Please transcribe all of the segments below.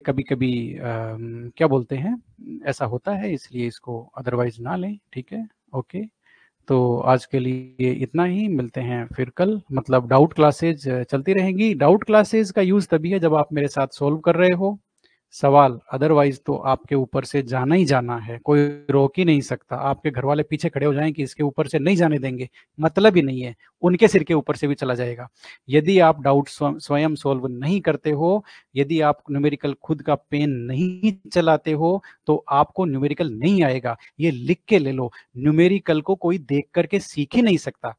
कभी कभी क्या बोलते हैं, ऐसा होता है, इसलिए इसको अदरवाइज ना लें, ठीक है। ओके, तो आज के लिए इतना ही, मिलते हैं फिर कल। मतलब डाउट क्लासेज चलती रहेंगी। डाउट क्लासेज का यूज़ तभी है जब आप मेरे साथ सॉल्व कर रहे हो सवाल, अदरवाइज तो आपके ऊपर से जाना ही जाना है, कोई रोक ही नहीं सकता। आपके घर वाले पीछे खड़े हो जाएं कि इसके ऊपर से नहीं जाने देंगे, मतलब ही नहीं है, उनके सिर के ऊपर से भी चला जाएगा। यदि आप डाउट स्वयं सॉल्व नहीं करते हो, यदि आप न्यूमेरिकल खुद का पेन नहीं चलाते हो, तो आपको न्यूमेरिकल नहीं आएगा। ये लिख के ले लो, न्यूमेरिकल को कोई देख करके सीख ही नहीं सकता।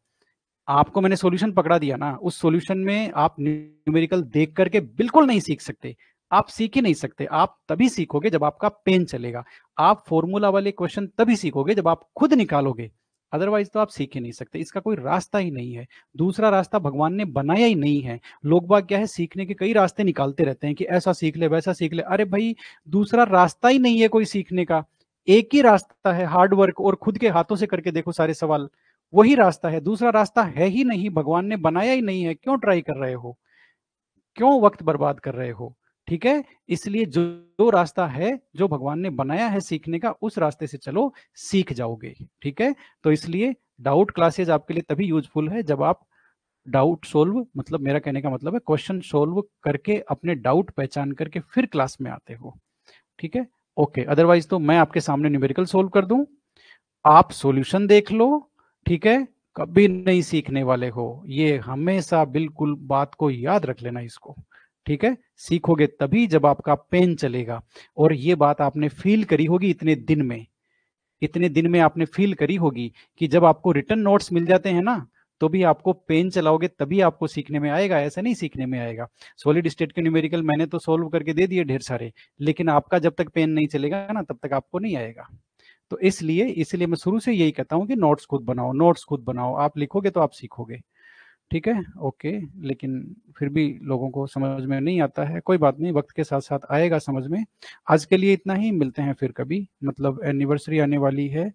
आपको मैंने सॉल्यूशन पकड़ा दिया ना, उस सॉल्यूशन में आप न्यूमेरिकल देख करके बिल्कुल नहीं सीख सकते। आप सीख ही नहीं सकते। आप तभी सीखोगे जब आपका पेन चलेगा। आप फॉर्मूला वाले क्वेश्चन तभी सीखोगे जब आप खुद निकालोगे, अदरवाइज तो आप सीख ही नहीं सकते। इसका कोई रास्ता ही नहीं है, दूसरा रास्ता भगवान ने बनाया ही नहीं है। लोग बाग क्या है, सीखने के कई रास्ते निकालते रहते हैं कि ऐसा सीख ले वैसा सीख ले। अरे भाई, दूसरा रास्ता ही नहीं है कोई सीखने का, एक ही रास्ता है, हार्ड वर्क और खुद के हाथों से करके देखो सारे सवाल, वही रास्ता है। दूसरा रास्ता है ही नहीं, भगवान ने बनाया ही नहीं है। क्यों ट्राई कर रहे हो, क्यों वक्त बर्बाद कर रहे हो, ठीक है। इसलिए जो जो रास्ता है, जो भगवान ने बनाया है सीखने का, उस रास्ते से चलो, सीख जाओगे, ठीक है। तो इसलिए डाउट क्लासेज आपके लिए तभी यूजफुल है जब आप डाउट सोल्व, मतलब मेरा कहने का मतलब है क्वेश्चन सोल्व करके अपने डाउट पहचान करके फिर क्लास में आते हो, ठीक है। ओके, अदरवाइज तो मैं आपके सामने न्यूमेरिकल सोल्व कर दूं, आप सॉल्यूशन देख लो, ठीक है, कभी नहीं सीखने वाले हो। ये हमेशा बिल्कुल बात को याद रख लेना इसको, ठीक है। सीखोगे तभी जब आपका पेन चलेगा। और ये बात आपने फील करी होगी इतने दिन में, इतने दिन में आपने फील करी होगी कि जब आपको रिटर्न नोट्स मिल जाते हैं ना, तो भी आपको पेन चलाओगे तभी आपको सीखने में आएगा, ऐसा नहीं सीखने में आएगा। सॉलिड स्टेट के न्यूमेरिकल मैंने तो सोल्व करके दे दिए ढेर सारे, लेकिन आपका जब तक पेन नहीं चलेगा ना, तब तक आपको नहीं आएगा। तो इसलिए इसलिए मैं शुरू से यही कहता हूं कि नोट्स खुद बनाओ, नोट्स खुद बनाओ, आप लिखोगे तो आप सीखोगे, ठीक है। ओके, लेकिन फिर भी लोगों को समझ में नहीं आता है, कोई बात नहीं, वक्त के साथ साथ आएगा समझ में। आज के लिए इतना ही, मिलते हैं फिर कभी। मतलब एनिवर्सरी आने वाली है।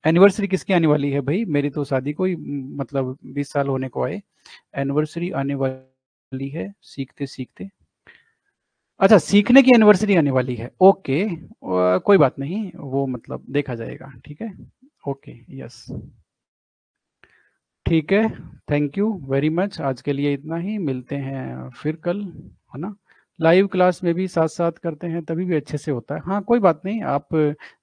एनिवर्सरी किसकी आने वाली है भाई, मेरी तो शादी को ही मतलब 20 साल होने को आए। एनिवर्सरी आने वाली है सीखते सीखते, अच्छा सीखने की एनिवर्सरी आने वाली है, ओके, कोई बात नहीं, वो मतलब देखा जाएगा, ठीक है। ओके, यस, ठीक है। थैंक यू वेरी मच, आज के लिए इतना ही, मिलते हैं फिर कल, है ना। लाइव क्लास में भी साथ साथ करते हैं तभी भी अच्छे से होता है। हाँ कोई बात नहीं, आप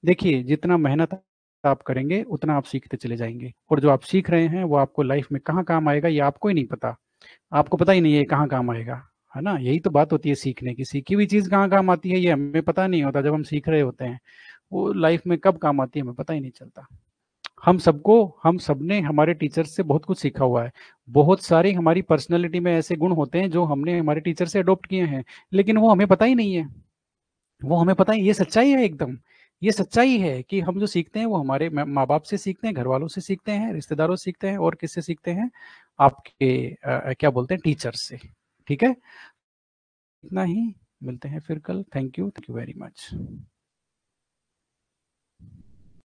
देखिए, जितना मेहनत आप करेंगे उतना आप सीखते चले जाएंगे, और जो आप सीख रहे हैं वो आपको लाइफ में कहाँ काम आएगा ये आपको ही नहीं पता। आपको पता ही नहीं है कहाँ काम आएगा, है ना। यही तो बात होती है सीखने की, सीखी हुई चीज़ कहाँ काम आती है ये हमें पता नहीं होता जब हम सीख रहे होते हैं। वो लाइफ में कब काम आती है हमें पता ही नहीं चलता। हम सबको, हम सबने हमारे टीचर्स से बहुत कुछ सीखा हुआ है। बहुत सारे हमारी पर्सनैलिटी में ऐसे गुण होते हैं जो हमने हमारे टीचर से अडॉप्ट किए हैं, लेकिन वो हमें पता ही नहीं है। वो हमें पता ही, ये सच्चाई है एकदम। ये सच्चाई है कि हम जो सीखते हैं वो हमारे माँ बाप से सीखते हैं, घर वालों से सीखते हैं, रिश्तेदारों से सीखते हैं, और किससे सीखते हैं, आपके क्या बोलते हैं, टीचर से, ठीक है। इतना ही, मिलते हैं फिर कल। Thank you very much.